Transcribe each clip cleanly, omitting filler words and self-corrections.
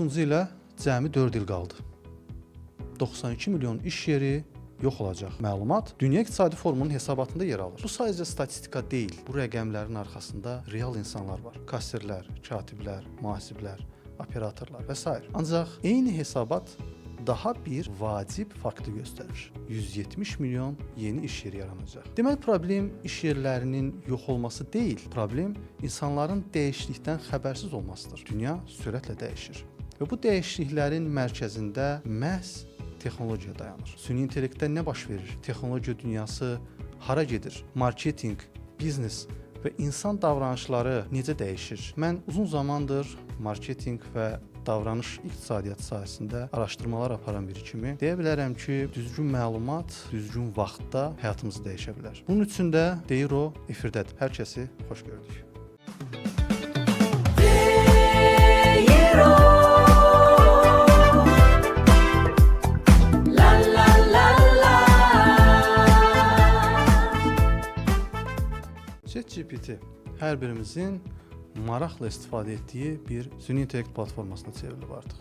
2030-cu ilə cəmi 4 il qaldı. 92 milyon iş yeri yox olacaq. Məlumat Dünya İqtisadi Forumunun hesabatında yer alır. Bu sadəcə statistika deyil. Bu rəqəmlərin arxasında real insanlar var. Kassirlər, katiblər, mühasiblər, operatorlar və s. Ancaq eyni hesabat daha bir vacib faktı göstərir. 170 milyon yeni iş yeri yaranacaq. Deməli, problem iş yerlərinin yox olması deyil. Problem insanların dəyişiklikdən xəbərsiz olmasıdır. Dünya sürətlə dəyişir. Və bu dəyişikliklərin mərkəzində məhz texnologiya dayanır. Süni intellektdə nə baş verir? Texnologiya dünyası hara gedir? Marketinq, biznes və insan davranışları necə dəyişir? Mən uzun zamandır marketinq və davranış iqtisadiyyatı sahəsində araşdırmalar aparan biri kimi deyə bilərəm ki, düzgün məlumat düzgün vaxtda həyatımızı dəyişə bilər. Bunun üçün də deyir o, efirdədir. Hər kəsi xoş gördük. ChatGPT hər birimizin maraqla istifadə etdiyi bir süni intellekt platformasına çevrilib artıq.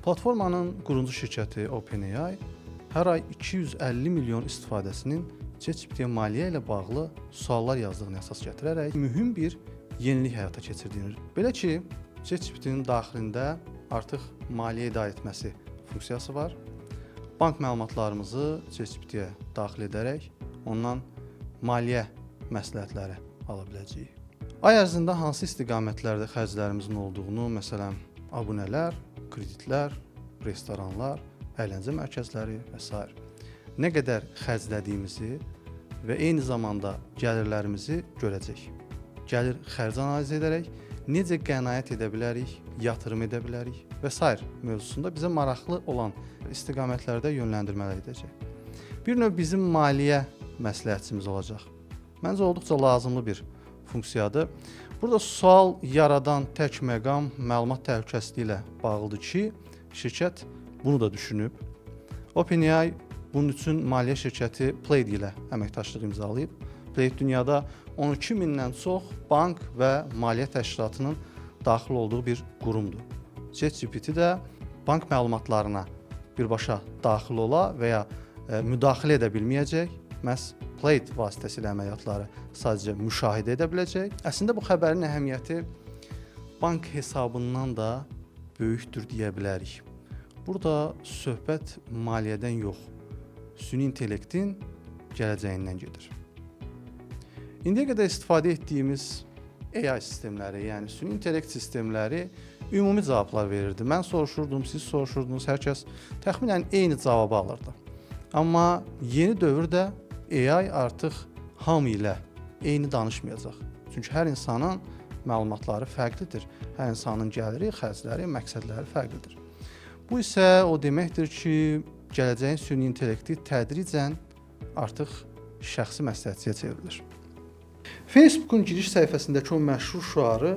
Platformanın qurucu şirkəti OpenAI hər ay 250 milyon istifadəsinin ChatGPT-yə maliyyə ilə bağlı suallar yazdığını əsas gətirərək mühüm bir yenilik həyata keçirdiyini. Belə ki, ChatGPT-nin daxilində artıq maliyyə idarə etməsi funksiyası var. Bank məlumatlarımızı ChatGPT-yə daxil edərək ondan maliyyə məsləhətləri ala biləcəyik. Ay ərzində hansı istiqamətlərdə xərclərimizin olduğunu, məsələn, abunələr, kreditlər, restoranlar, əyləncə mərkəzləri və s. nə qədər xərclədiyimizi və eyni zamanda gəlirlərimizi görəcək. Gəlir xərc analiz edərək necə qənaət edə bilərik, yatırım edə bilərik və s. mövzusunda bizə maraqlı olan istiqamətlərdə yönləndirmələr edəcək. Bir növ bizim maliyyə məsləhətçimiz olacaq. Məncə olduqca lazımlı bir funksiyadır. Burada sual yaradan tək məqam məlumat təhlükəsizliyi ilə bağlıdır ki, şirkət bunu da düşünüb. OpenAI bunun üçün maliyyə şirkəti Plaid ilə əməkdaşlıq imzalayıb. Plaid dünyada 12 mindən çox bank və maliyyə təşkilatının daxil olduğu bir qurumdur. ChatGPT də bank məlumatlarına birbaşa daxil ola və ya müdaxilə edə bilməyəcək. Məhz Plaid vasitəsilə əməliyyatları sadəcə müşahidə edə biləcək. Əslində bu xəbərin əhəmiyyəti bank hesabından da böyükdür deyə bilərik. Burada söhbət maliyyədən yox, süni intellektin gələcəyindən gedir. İndiyə qədər istifadə etdiyimiz AI sistemləri, yəni süni intellekt sistemləri ümumi cavablar verirdi. Mən soruşurdum, siz soruşurdunuz, hər kəs təxminən eyni cavabı alırdı. Amma yeni dövrdə AI artıq hamı ilə eyni danışmayacaq. Çünki hər insanın məlumatları fərqlidir. Hər insanın gəliri, xərcləri, məqsədləri fərqlidir. Bu isə o deməkdir ki, gələcəyin süni intellekti tədricən artıq şəxsi məsləhətçiyə çevrilir. Facebookun giriş səhifəsindəki o məşhur şüarı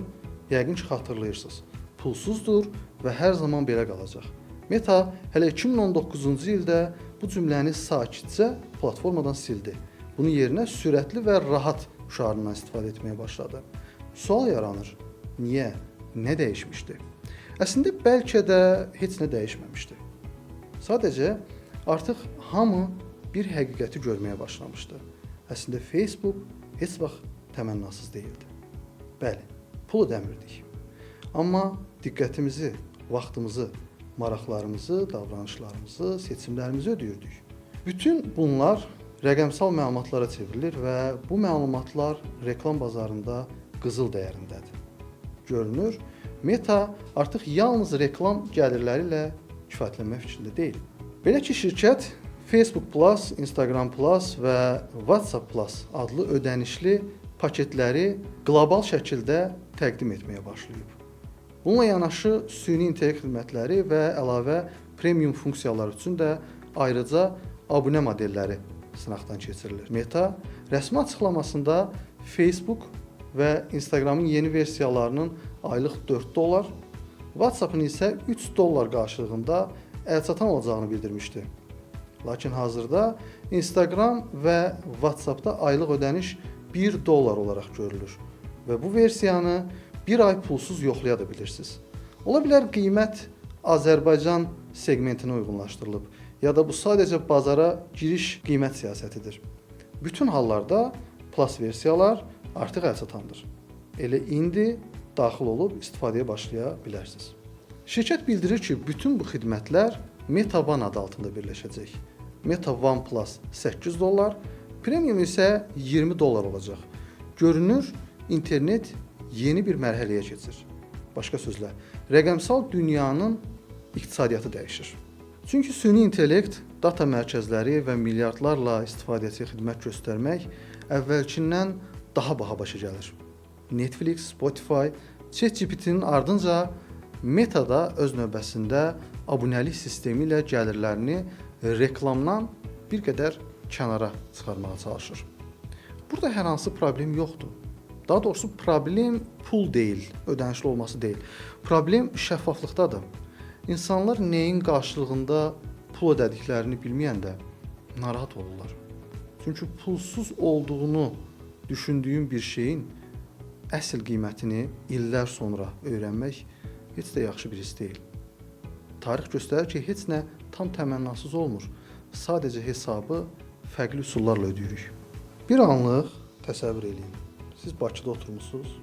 yəqin ki, xatırlayırsınız. Pulsuzdur və hər zaman belə qalacaq. Meta hələ 2019-cu ildə bu cümləni sakitcə platformadan sildi. Bunun yerinə sürətli və rahat şüarından istifadə etməyə başladı. Sual yaranır. Niyə? Nə dəyişmişdi? Əslində bəlkə də heç nə dəyişməmişdi. Sadəcə artıq hamı bir həqiqəti görməyə başlamışdı. Əslində Facebook heç vaxt təmənnasız deyildi. Bəli, pul ödəmirdik. Amma diqqətimizi, vaxtımızı, maraqlarımızı, davranışlarımızı, seçimlərimizi ödəyirdik. Bütün bunlar rəqəmsal məlumatlara çevrilir və bu məlumatlar reklam bazarında qızıl dəyərindədir. Görünür, Meta artıq yalnız reklam gəlirləri ilə kifayətlənmək fikrində deyil. Belə ki, şirkət Facebook Plus, Instagram Plus və WhatsApp Plus adlı ödənişli paketləri qlobal şəkildə təqdim etməyə başlayıb. Bununla yanaşı süni intellekt xidmətləri və əlavə premium funksiyalar üçün də ayrıca abunə modelləri sınaqdan keçirilir. Meta rəsmi açıqlamasında Facebook və Instagramın yeni versiyalarının aylıq $4, WhatsApp'ın isə $3 qarşılığında əlçatan olacağını bildirmişdi. Lakin hazırda Instagram və WhatsApp'da aylıq ödəniş $1 olaraq görülür və bu versiyanı bir ay pulsuz yoxlaya da bilirsiniz. Ola bilər qiymət Azərbaycan segmentinə uyğunlaşdırılıb, ya da bu sadəcə bazara giriş qiymət siyasətidir. Bütün hallarda Plus versiyalar artıq əlçatandır. Elə indi daxil olub istifadəyə başlaya bilərsiniz. Şirkət bildirir ki, bütün bu xidmətlər Meta One adı altında birləşəcək. Meta One Plus $8, Premium isə $20 olacaq. Görünür, internet yeni bir mərhələyə keçir. Başqa sözlə, rəqəmsal dünyanın iqtisadiyyatı dəyişir. Çünki süni intellekt, data mərkəzləri və milyardlarla istifadəçiyə xidmət göstərmək əvvəlkindən daha baha başa gəlir. Netflix, Spotify, ChatGPT-nin ardınca Meta da öz növbəsində abunəlik sistemi ilə gəlirlərini reklamdan bir qədər kənara çıxarmağa çalışır. Burada hər hansı problem yoxdur. Daha doğrusu problem pul deyil, ödənişli olması deyil. Problem şəffaflıqdadır. İnsanlar nəyin qarşılığında pul ödədiklərini bilməyəndə narahat olurlar. Çünki pulsuz olduğunu düşündüyün bir şeyin əsl qiymətini illər sonra öyrənmək heç də yaxşı bir his deyil. Tarix göstərir ki, heç nə tam təmənnasız olmur. Sadəcə hesabı fərqli üsullarla ödəyirik. Bir anlıq təsəvvür edin. Siz Bakıda oturmusunuz,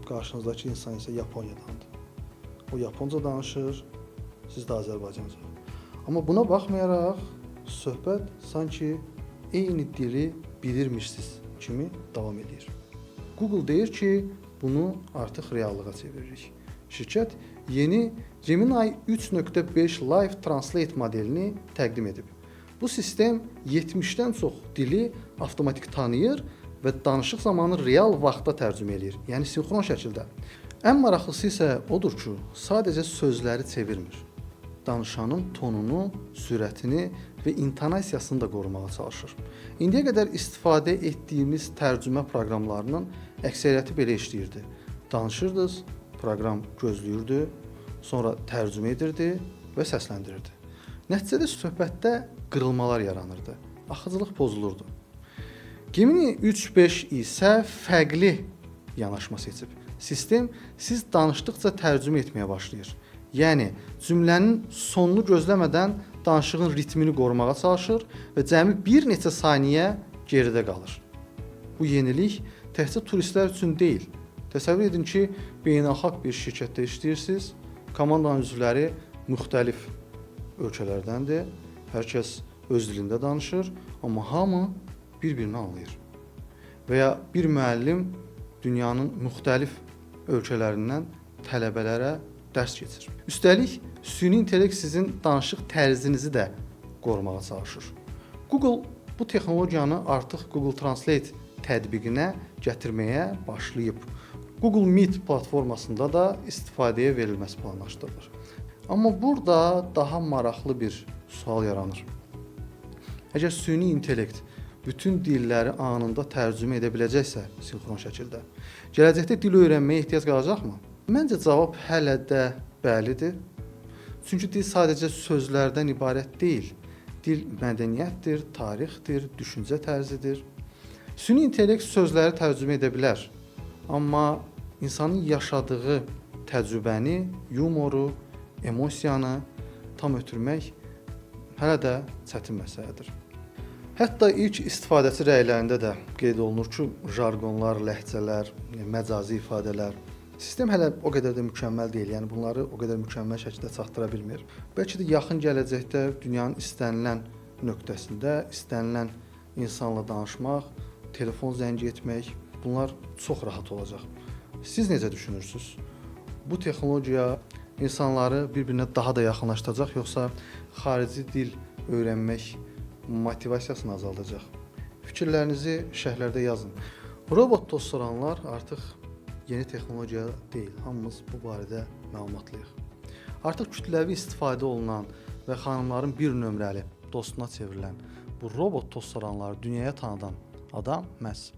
qarşınızdakı insan isə Yaponiyadandır. O Yaponca danışır, siz də Azərbaycanca. Amma buna baxmayaraq, söhbət sanki eyni dili bilirmişsiniz kimi davam edir. Google deyir ki, bunu artıq reallığa çeviririk. Şirkət yeni Gemini 3.5 Live Translate modelini təqdim edib. Bu sistem 70-dən çox dili avtomatik tanıyır və danışıq zamanı real vaxtda tərcümə edir, yəni sinxron şəkildə. Ən maraqlısı isə odur ki, sadəcə sözləri çevirmir. Danışanın tonunu, sürətini və intonasiyasını da qorumağa çalışır. İndiyə qədər istifadə etdiyimiz tərcümə proqramlarının əksəriyyəti belə işləyirdi. Danışırdınız, proqram gözləyirdi, sonra tərcümə edirdi və səsləndirirdi. Nəticədə söhbətdə qırılmalar yaranırdı, axıcılıq pozulurdu. Gemini 3.5 isə fərqli yanaşma seçib. Sistem siz danışdıqca tərcümə etməyə başlayır. Yəni, cümlənin sonunu gözləmədən danışığın ritmini qorumağa çalışır və cəmi bir neçə saniyə geridə qalır. Bu yenilik təkcə turistlər üçün deyil. Təsəvvür edin ki, beynəlxalq bir şirkətdə işləyirsiniz, komandanın üzvləri müxtəlif ölkələrdəndir, hər kəs öz dilində danışır, amma hamı bir-birini anlayır. Və ya bir müəllim dünyanın müxtəlif ölkələrindən tələbələrə dərs keçir. Üstəlik, süni intellekt sizin danışıq tərzinizi də qorumağa çalışır. Google bu texnologiyanı artıq Google Translate tətbiqinə gətirməyə başlayıb. Google Meet platformasında da istifadəyə verilməsi planlaşdırılır. Amma burada daha maraqlı bir sual yaranır. Əgər süni intellekt bütün dilləri anında tərcümə edə biləcəksə sinxron şəkildə, gələcəkdə dil öyrənməyə ehtiyac qalacaqmı? Məncə cavab hələ də bəlidir. Çünki dil sadəcə sözlərdən ibarət deyil. Dil mədəniyyətdir, tarixdir, düşüncə tərzidir. Süni intellekt sözləri tərcümə edə bilər. Amma insanın yaşadığı təcrübəni, yumoru, emosiyanı tam ötürmək hələ də çətin məsələdir. Hətta ilk istifadəçi rəylərində də qeyd olunur ki, jargonlar, ləhcələr, məcazi ifadələr, sistem hələ o qədər də mükəmməl deyil, yəni bunları o qədər mükəmməl şəkildə çatdıra bilmir. Bəlkə də yaxın gələcəkdə dünyanın istənilən nöqtəsində, istənilən insanla danışmaq, telefon zəng etmək, bunlar çox rahat olacaq. Siz necə düşünürsünüz? Bu texnologiya insanları bir-birinə daha da yaxınlaşdıracaq, yoxsa xarici dil öyrənmək motivasiyasını azaldacaq? Fikirlərinizi şərhlərdə yazın. Robot tozsoranlar artıq yeni texnologiya deyil, hamımız bu barədə məlumatlıyıq. Artıq kütləvi istifadə olunan və xanımların bir nömrəli dostuna çevrilən bu robot tozsoranları dünyaya tanıdan adam məhz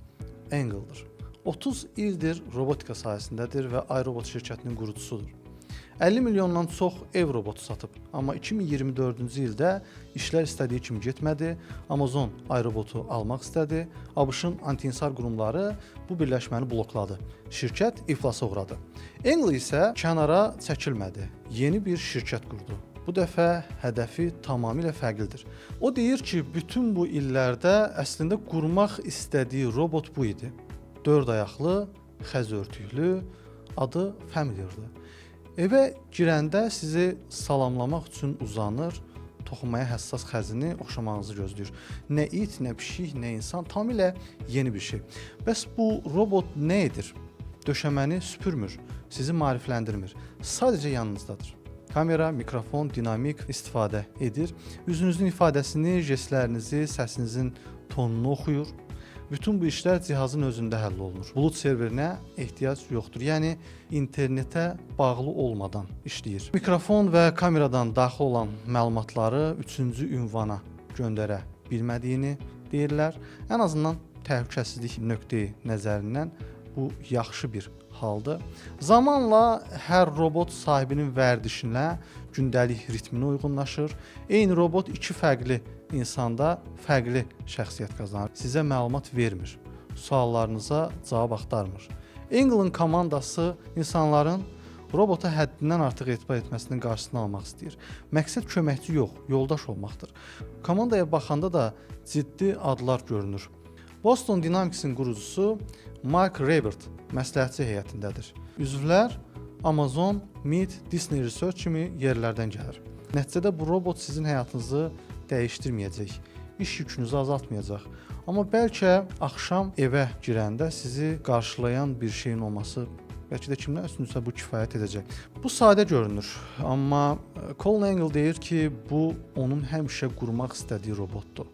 Engel'dir. 30 ildir robotika sahəsindədir və iRobot şirkətinin qurucusudur. 50 milyondan çox ev robotu satıb. Amma 2024-cü ildə işlər istədiyi kimi getmədi. Amazon iRobotu almaq istədi. ABŞ-ın anti-insar qurumları bu birləşməni blokladı. Şirkət iflasa uğradı. Angle isə kənara çəkilmədi. Yeni bir şirkət qurdu. Bu dəfə hədəfi tamamilə fərqlidir. O deyir ki, bütün bu illərdə əslində qurmaq istədiyi robot bu idi. 4 ayaqlı, xəz örtüklü, adı Familiardır. Evə girəndə sizi salamlamaq üçün uzanır, toxunmaya həssas xəzini oxşamağınızı gözləyir. Nə it, nə pişik, nə insan, tamamilə yeni bir şey. Bəs bu robot nə edir? Döşəməni süpürmür, sizi maarifləndirmir, sadəcə yanınızdadır. Kamera, mikrofon, dinamik istifadə edir. Üzünüzün ifadəsini, jestlərinizi, səsinizin tonunu oxuyur. Bütün bu işlər cihazın özündə həll olunur. Bulut serverinə ehtiyac yoxdur. Yəni internetə bağlı olmadan işləyir. Mikrofon və kameradan daxil olan məlumatları üçüncü ünvana göndərə bilmədiyini deyirlər. Ən azından təhlükəsizlik nöqteyi nəzərindən bu yaxşı bir haldır. Zamanla hər robot sahibinin vərdişinə, gündəlik ritminə uyğunlaşır. Eyni robot iki fərqli insanda fərqli şəxsiyyət qazanır. Sizə məlumat vermir, suallarınıza cavab axtarmır. Angle'ın komandası insanların robota həddindən artıq etibar etməsinin qarşısını almaq istəyir. Məqsəd köməkçi yox, yoldaş olmaqdır. Komandaya baxanda da ciddi adlar görünür. Boston Dynamics'in qurucusu Mark Raybert məsləhətçi heyətindədir. Üzvlər Amazon, Meet, Disney Research kimi yerlərdən gəlir. Nəticədə bu robot sizin həyatınızı dəyişdirməyəcək, iş yükünüzü azaltmayacaq. Amma bəlkə axşam evə girəndə sizi qarşılayan bir şeyin olması, bəlkə də kimdən üstünsə bu kifayət edəcək. Bu sadə görünür, amma Colin Angle deyir ki, bu onun həmişə qurmaq istədiyi robotdur.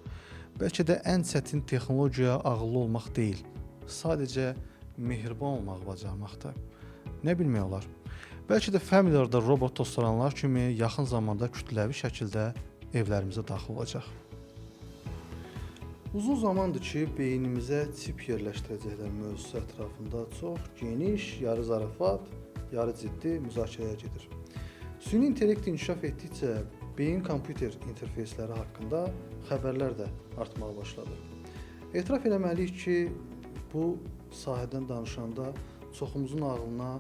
Bəlkə də ən çətin texnologiya ağıllı olmaq deyil, sadəcə mehriban olmağı bacarmaqdır. Nə bilmək olar? Bəlkə də Familiar'da robot toslayanlar kimi yaxın zamanda kütləvi şəkildə evlərimizə daxil olacaq. Uzun zamandır ki, beynimizə çip yerləşdirəcəklər mövzusu ətrafında çox geniş, yarı zarafat, yarı ciddi müzakirələr gedir. Süni intellekt inkişaf etdikcə beyin kompüter interfeysləri haqqında xəbərlər də artmağa başladı. Etiraf etməliyik ki, bu sahədən danışanda çoxumuzun ağlına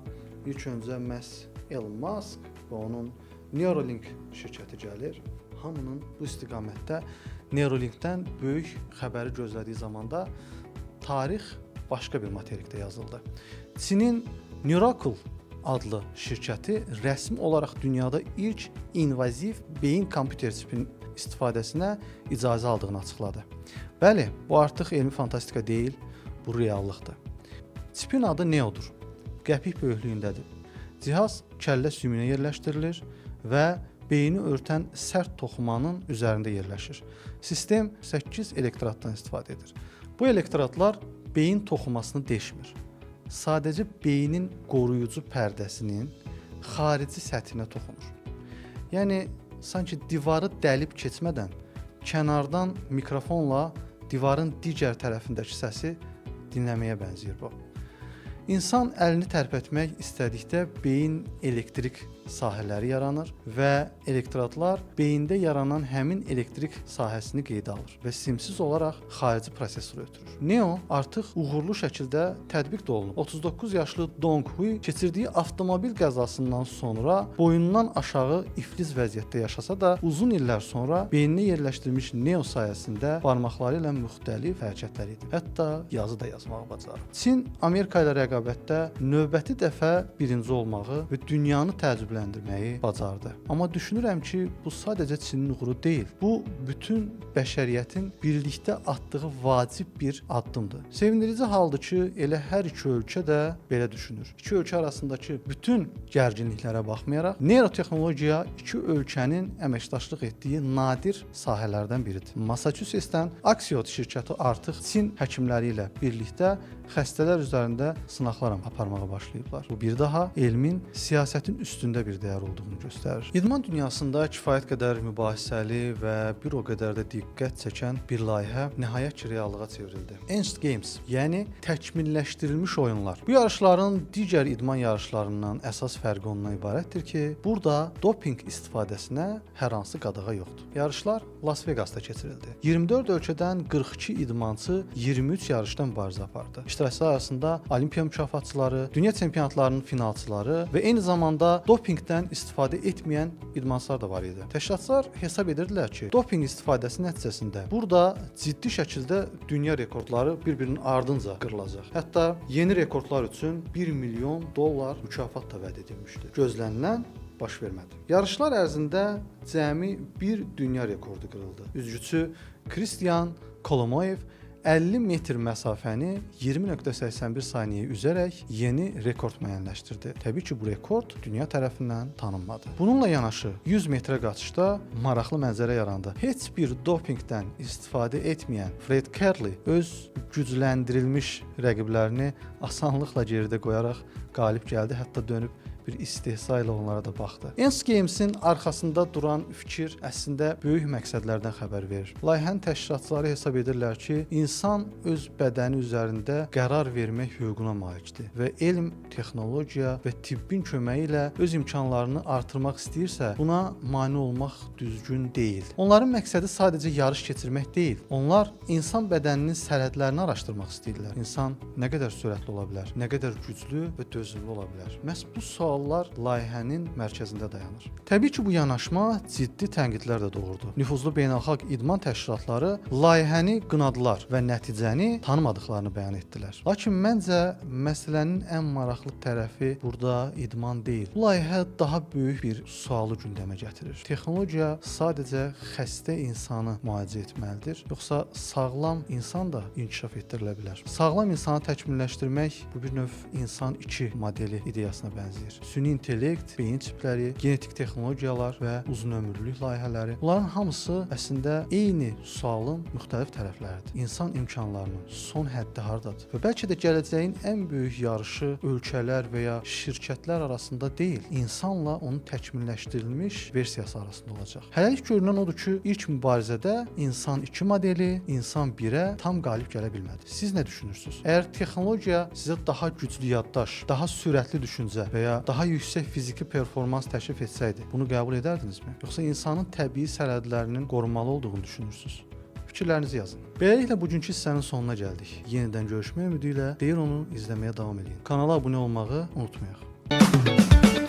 ilk öncə məhz Elon Musk və onun Neuralink şirkəti gəlir. Hamının bu istiqamətdə Neuralinkdən böyük xəbəri gözlədiyi zamanda tarix başqa bir materikdə yazıldı. Çinin Neuracle adlı şirkəti rəsmi olaraq dünyada ilk invaziv beyin kompüter çipinin istifadəsinə icazə aldığını açıqladı. Bəli, bu artıq elmi fantastika deyil, bu reallıqdır. Çipin adı Neodur, qəpik böyüklüyündədir. Cihaz kəllə sümüyünə yerləşdirilir və beyni örtən sərt toxumanın üzərində yerləşir. Sistem 8 elektroddan istifadə edir. Bu elektrodlar beyin toxumasını deşmir. Sadəcə beynin qoruyucu pərdəsinin xarici səthinə toxunur. Yəni, sanki divarı dəlib keçmədən kənardan mikrofonla divarın digər tərəfindəki səsi dinləməyə bənzəyir bu. İnsan əlini tərpətmək istədikdə beyin elektrik sahələri yaranır və elektrodlar beyində yaranan həmin elektrik sahəsini qeydə alır və simsiz olaraq xarici prosesora ötürür. Neo artıq uğurlu şəkildə tətbiq də olunub. 39 yaşlı Dong Hui keçirdiyi avtomobil qəzasından sonra boyundan aşağı iflic vəziyyətdə yaşasa da uzun illər sonra beyninə yerləşdirilmiş Neo sayəsində barmaqları ilə müxtəlif hərəkətlər edir. Hətta yazı da yazmağı bacarır. Çin Amerika ilə rəqabətdə növbəti dəfə birinci olmağı və dünyanı təəccübləndirməyi bacardı. Amma düşünürəm ki, bu sadəcə Çinin uğuru deyil. Bu, bütün bəşəriyyətin birlikdə atdığı vacib bir addımdır. Sevindirici haldır ki, elə hər iki ölkə də belə düşünür. İki ölkə arasındakı bütün gərginliklərə baxmayaraq, neyrotexnologiya iki ölkənin əməkdaşlıq etdiyi nadir sahələrdən biridir. Massachusetts'dən Axiot şirkəti artıq Çin həkimləri ilə birlikdə xəstələr üzərində sınaqlar aparmağa başlayıblar. Bu bir daha elmin siyasətin üstündə üzərində bir dəyər olduğunu göstərir. İdman dünyasında kifayət qədər mübahisəli və bir o qədər də diqqət çəkən bir layihə nəhayət ki reallığa çevrildi. Enhanced Games, yəni təkmilləşdirilmiş oyunlar. Bu yarışların digər idman yarışlarından əsas fərqi ondan ibarətdir ki, burada dopinq istifadəsinə hər hansı qadağa yoxdur. Yarışlar Las Vegasda keçirildi. 24 ölkədən 42 idmançı 23 yarışda mübarizə apardı. İştirakçılar arasında olimpiya mükafatçıları, dünya çempionatlarının finalçıları və eyni zamanda dopinqdən istifadə etməyən idmançılar da var idi. Təşkilatçılar hesab edirdilər ki, dopinq istifadəsi nəticəsində burada ciddi şəkildə dünya rekordları bir-birinin ardınca qırılacaq. Hətta yeni rekordlar üçün $1 milyon mükafat da vəd edilmişdi. Gözlənilən baş vermədi. Yarışlar ərzində cəmi bir dünya rekordu qırıldı. Üzgüçü Kristian Kolomoyev 50 metr məsafəni 20.81 saniyə üzərək yeni rekord müəyyənləşdirdi. Təbii ki, bu rekord dünya tərəfindən tanınmadı. Bununla yanaşı 100 metrə qaçışda maraqlı mənzərə yarandı. Heç bir dopinqdən istifadə etməyən Fred Kerley öz gücləndirilmiş rəqiblərini asanlıqla geridə qoyaraq qalib gəldi, hətta dönüb bir istehza ilə onlara da baxdı. Enhanced Games-in arxasında duran fikir əslində böyük məqsədlərdən xəbər verir. Layihənin təşkilatçıları hesab edirlər ki, insan öz bədəni üzərində qərar vermək hüququna malikdir və elm, texnologiya və tibbin köməyi ilə öz imkanlarını artırmaq istəyirsə, buna mane olmaq düzgün deyil. Onların məqsədi sadəcə yarış keçirmək deyil. Onlar insan bədəninin sərhədlərini araşdırmaq istəyirlər. İnsan nə qədər sürətli ola bilər, nə qədər güclü və dözümlü ola bilər. Məhz bu suallar layihənin mərkəzində dayanır. Təbii ki, bu yanaşma ciddi tənqidlər də doğurdu. Nüfuzlu beynəlxalq idman təşkilatları layihəni qınadılar və nəticəni tanımadıqlarını bəyan etdilər. Lakin məncə məsələnin ən maraqlı tərəfi burada idman deyil. Bu layihə daha böyük bir sualı gündəmə gətirir. Texnologiya sadəcə xəstə insanı müalicə etməlidir, yoxsa sağlam insan da inkişaf etdirilə bilər? Sağlam insanı təkmilləşdirmək bu bir növ insan 2 modeli ideyasına bənzəyir. Süni intellekt, beyin çipləri, genetik texnologiyalar və uzunömürlülük layihələri. Bunların hamısı əslində eyni sualın müxtəlif tərəfləridir. İnsan imkanlarının son həddi hardadır? Və bəlkə də gələcəyin ən böyük yarışı ölkələr və ya şirkətlər arasında deyil, insanla onun təkmilləşdirilmiş versiyası arasında olacaq. Hələlik görünən odur ki, ilk mübarizədə insan 2 modeli insan 1-ə tam qalib gələ bilmədi. Siz nə düşünürsünüz? Əgər texnologiya sizə daha güclü yaddaş, daha sürətli düşüncə və ya daha yüksək fiziki performans təklif etsəydi, bunu qəbul edərdinizmi? Yoxsa insanın təbii sərhədlərinin qorunmalı olduğunu düşünürsünüz? Fikirlərinizi yazın. Beləliklə bugünkü hissənin sonuna gəldik. Yenidən görüşmək ümidi ilə deyir onu izləməyə davam edin. Kanala abunə olmağı unutmayaq.